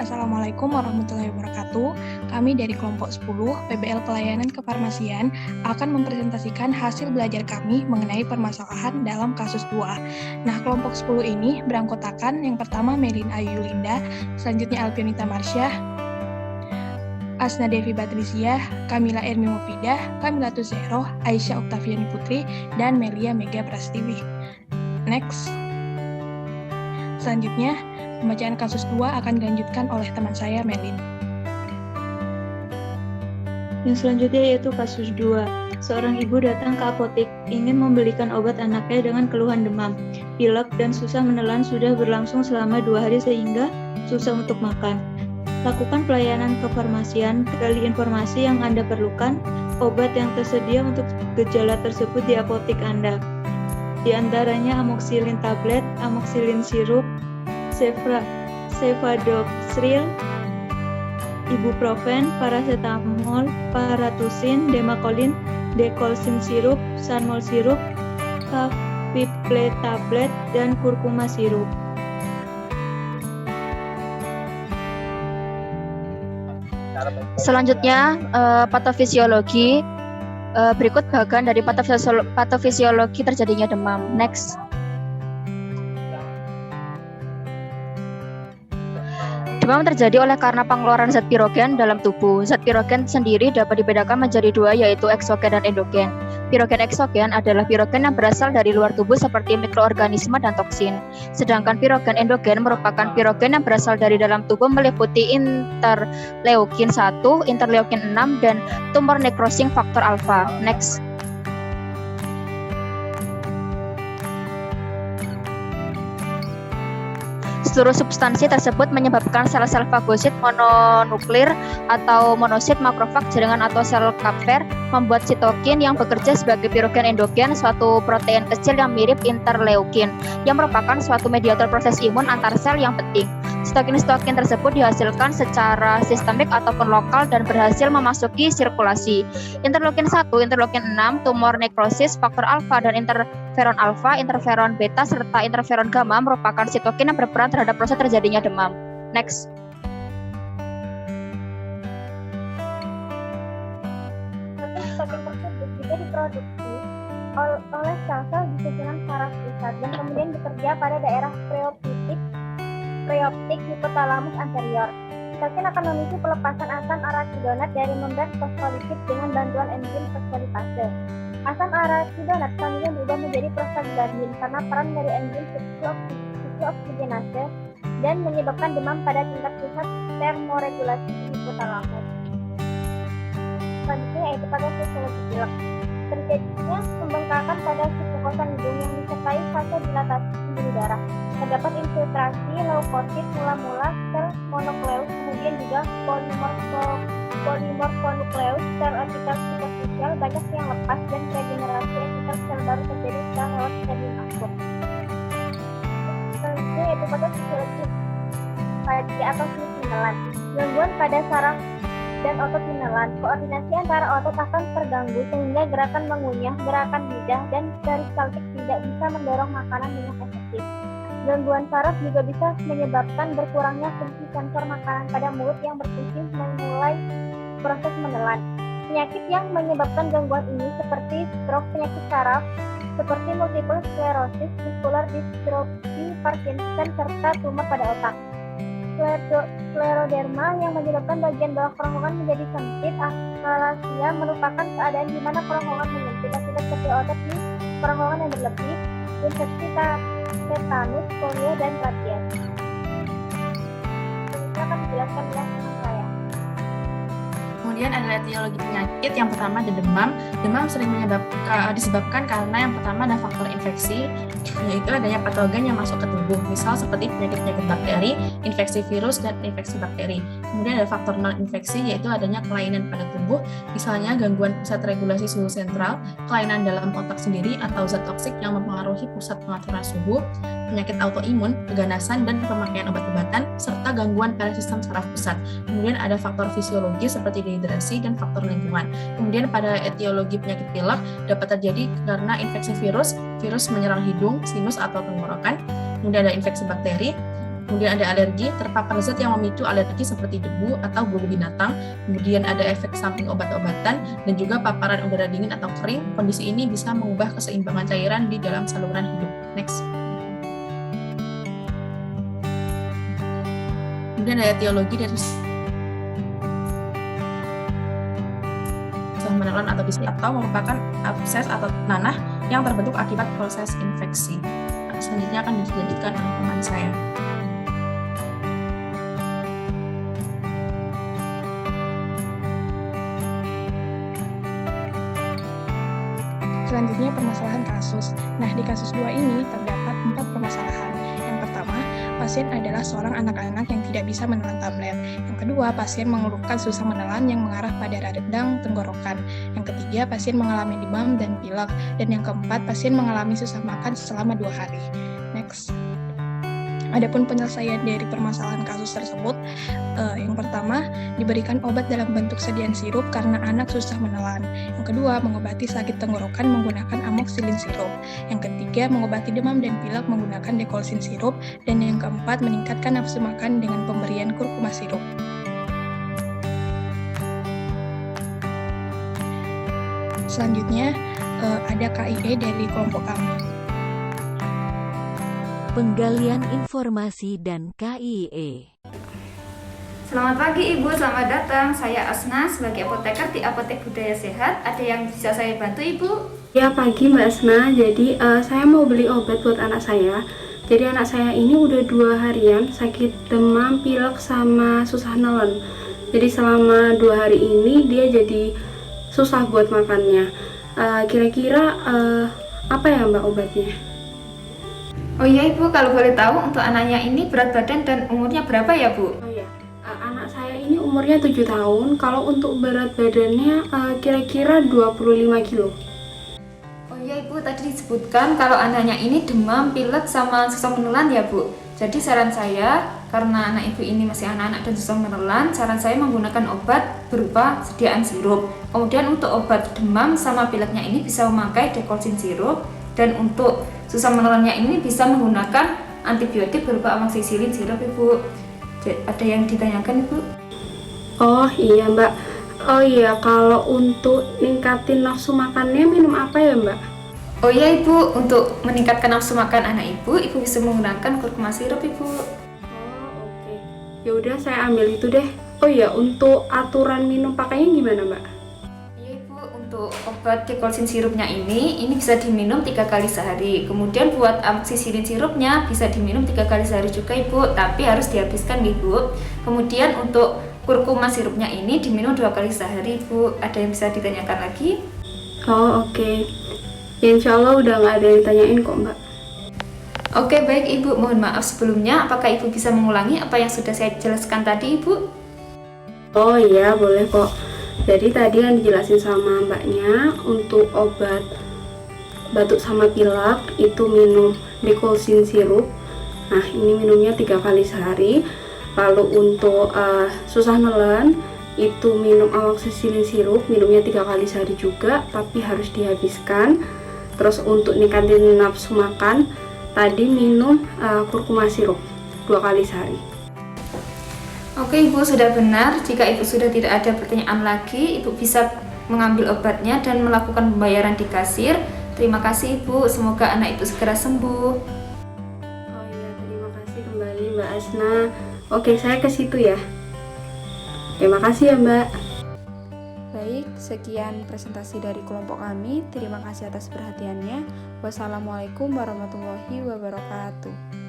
Assalamualaikum warahmatullahi wabarakatuh. Kami dari kelompok 10 PBL Pelayanan Kefarmasian akan mempresentasikan hasil belajar kami mengenai permasalahan dalam kasus 2. Nah, kelompok 10 ini beranggotakan yang pertama Melin Ayu Linda, selanjutnya Alpionita Marsyah, Asna Devi Batrisia, Kamila Ermi Mufidah, Kamila Tuzero, Aisyah Oktaviani Putri, dan Melia Mega Prastiwi. Next. Selanjutnya, pembacaan kasus 2 akan dilanjutkan oleh teman saya, Melin. Yang selanjutnya yaitu kasus 2. Seorang ibu datang ke apotek ingin membelikan obat anaknya dengan keluhan demam, pilek, dan susah menelan sudah berlangsung selama 2 hari sehingga susah untuk makan. Lakukan pelayanan kefarmasian, gali informasi yang Anda perlukan, obat yang tersedia untuk gejala tersebut di apotek Anda. Di antaranya amoxicillin tablet, amoxicillin sirup, cefadoxril, ibuprofen, paracetamol, paratusin, demakolin, dekolsin sirup, sanmol sirup, kafiple tablet, dan kurkuma sirup. Selanjutnya, patofisiologi. Berikut bagian dari patofisiologi terjadinya demam. Next. Demam terjadi oleh karena pengeluaran zat pirogen dalam tubuh. Zat pirogen sendiri dapat dibedakan menjadi 2, yaitu eksogen dan endogen. Pirogen eksogen adalah pirogen yang berasal dari luar tubuh seperti mikroorganisme dan toksin. Sedangkan pirogen endogen merupakan pirogen yang berasal dari dalam tubuh meliputi interleukin 1, interleukin 6, dan tumor necrosing faktor alfa. Next. Seluruh substansi tersebut menyebabkan sel-sel fagosit mononuklir atau monosit, makrofag, jaringan atau sel Kupffer membuat sitokin yang bekerja sebagai pirogen endogen, suatu protein kecil yang mirip interleukin, yang merupakan suatu mediator proses imun antar sel yang penting. Sitokin-sitokin tersebut dihasilkan secara sistemik ataupun lokal dan berhasil memasuki sirkulasi. Interleukin 1, interleukin 6, tumor nekrosis, faktor alfa, dan interferon alfa, interferon beta, serta interferon gamma merupakan sitokin yang berperan terhadap proses terjadinya demam. Next. Sitokin tersebut juga diproduksi oleh sel-sel di susunan saraf pusat dan kemudian bekerja pada daerah preoptik hipotalamus anterior. Sitokin akan memicu pelepasan asam arachidonat dari membran fosfolipid dengan bantuan enzim fosfolipase. Asam arachidonat selanjutnya berubah menjadi prostaglandin karena peran dari enzim susuoksigenase dan menyebabkan demam pada tingkat pusat termoregulasi hipotalamus. Selanjutnya yaitu pada fisiologi pilek. Terjadinya pembengkakan pada submukosa hidung yang disertai fase dilatasi pembuluh darah. Terdapat infiltrasi leukosit mula-mula sel monokleus, kemudian juga polimorfonukleus, sel epitel superficial banyak yang lepas, dan regenerasi epitel sel baru terjadi setelah lewat stadium akut. Selanjutnya yaitu pada fisiologi padi atau fungsi menelan. Gangguan pada saraf dan otot menelan. Koordinasi antara otot akan terganggu sehingga gerakan mengunyah, gerakan lidah, dan peristaltik tidak bisa mendorong makanan dengan efektif. Gangguan saraf juga bisa menyebabkan berkurangnya fungsi sensor makanan pada mulut yang berfungsi memulai proses menelan. Penyakit yang menyebabkan gangguan ini seperti stroke, penyakit saraf seperti multiple sclerosis, muscular dystrophy, Parkinson, serta tumor pada otak. Scleroderma yang menyebabkan bagian bawah kerongkongan menjadi sempit. Achalasia merupakan keadaan di mana kerongkongan menyempit akibat kecil otot di kerongkongan yang berlebih. Infeksi tetanus, polio, dan rabies. Ini akan dijelaskan oleh teman saya. Kemudian ada etiologi penyakit. Yang pertama ada demam. Demam sering disebabkan karena yang pertama ada faktor infeksi, yaitu adanya patogen yang masuk ke tubuh, misal seperti penyakit-penyakit bakteri, infeksi virus, dan infeksi bakteri. Kemudian ada faktor non-infeksi, yaitu adanya kelainan pada tubuh, misalnya gangguan pusat regulasi suhu sentral, kelainan dalam otak sendiri, atau zat toksik yang mempengaruhi pusat pengaturan suhu, penyakit autoimun, keganasan, dan pemakaian obat-obatan, serta gangguan pada sistem saraf pusat. Kemudian ada faktor fisiologis seperti dehidrasi dan faktor lingkungan. Kemudian pada etiologi penyakit pilek dapat terjadi karena infeksi virus menyerang hidung, sinus atau tenggorokan. Kemudian ada infeksi bakteri. Kemudian ada alergi, terpapar zat yang memicu alergi seperti debu atau bulu binatang. Kemudian ada efek samping obat-obatan dan juga paparan udara dingin atau kering. Kondisi ini bisa mengubah keseimbangan cairan di dalam saluran hidup. Next. Kemudian ada etiologi dari susah menelan atau bisul atau merupakan abses atau nanah yang terbentuk akibat proses infeksi. Nah, selanjutnya akan dilanjutkan oleh teman saya. Selanjutnya permasalahan kasus. Nah, di kasus 2 ini terdapat 4 permasalahan. Yang pertama, pasien adalah seorang anak-anak yang tidak bisa menelan tablet. Yang kedua, pasien mengeluhkan susah menelan yang mengarah pada radang tenggorokan. Yang ketiga, pasien mengalami demam dan pilek. Dan yang keempat, pasien mengalami susah makan selama 2 hari. Next. Adapun penyelesaian dari permasalahan kasus tersebut, yang pertama, diberikan obat dalam bentuk sediaan sirup karena anak susah menelan. Yang kedua, mengobati sakit tenggorokan menggunakan amoxicillin sirup. Yang ketiga, mengobati demam dan pilek menggunakan dekolsin sirup. Dan yang keempat, meningkatkan nafsu makan dengan pemberian kurkuma sirup. Selanjutnya, ada KIE dari kelompok kami. Penggalian informasi dan KIE. Selamat pagi Ibu, selamat datang. Saya Asna sebagai apoteker di Apotek Budaya Sehat. Ada yang bisa saya bantu Ibu? Ya, pagi Mbak Asna. Jadi saya mau beli obat buat anak saya. Jadi anak saya ini udah 2 harian sakit demam, pilek, sama susah nelen. Jadi selama 2 hari ini dia jadi susah buat makannya. Kira-kira apa ya Mbak obatnya? Oh iya Ibu, kalau boleh tahu untuk anaknya ini berat badan dan umurnya berapa ya Bu? Oh ya, anak saya ini umurnya 7 tahun. Kalau untuk berat badannya kira-kira 25 kilo. Oh iya Ibu, tadi disebutkan kalau anaknya ini demam, pilek, sama susah menelan ya Bu. Jadi saran saya, karena anak Ibu ini masih anak-anak dan susah menelan, saran saya menggunakan obat berupa sediaan sirup. Kemudian untuk obat demam sama pileknya ini bisa memakai dekolsin sirup. Dan untuk susah menelannya ini bisa menggunakan antibiotik berupa amoxicillin sirup Ibu. Ada yang ditanyakan Ibu? Oh iya Mbak. Oh iya, kalau untuk ningkatin nafsu makannya minum apa ya Mbak? Oh iya Ibu, untuk meningkatkan nafsu makan anak Ibu bisa menggunakan kurkuma sirup Ibu. Oh oke. Ya udah saya ambil itu deh. Oh iya, untuk aturan minum pakainya gimana Mbak? Untuk obat dekolsin sirupnya ini bisa diminum 3 kali sehari. Kemudian buat amoxicillin sirupnya bisa diminum 3 kali sehari juga Ibu, tapi harus dihabiskan Ibu. Kemudian untuk kurkuma sirupnya ini diminum 2 kali sehari Ibu. Ada yang bisa ditanyakan lagi? Oh oke. Ya, insya Allah udah nggak ada yang ditanyain kok Mbak. Oke baik Ibu, mohon maaf sebelumnya. Apakah Ibu bisa mengulangi apa yang sudah saya jelaskan tadi Ibu? Oh iya, boleh kok. Jadi tadi yang dijelasin sama mbaknya, untuk obat batuk sama pilek itu minum dekolsin sirup. Nah ini minumnya 3 kali sehari. Lalu untuk susah nelen itu minum amoxicillin sirup, minumnya 3 kali sehari juga, tapi harus dihabiskan. Terus untuk ningkatin nafsu makan tadi minum kurkuma sirup 2 kali sehari. Oke Ibu, sudah benar. Jika Ibu sudah tidak ada pertanyaan lagi, Ibu bisa mengambil obatnya dan melakukan pembayaran di kasir. Terima kasih Ibu, semoga anak Ibu segera sembuh. Oh iya, terima kasih kembali Mbak Asna. Oke, saya ke situ ya. Terima kasih ya Mbak. Baik, sekian presentasi dari kelompok kami. Terima kasih atas perhatiannya. Wassalamualaikum warahmatullahi wabarakatuh.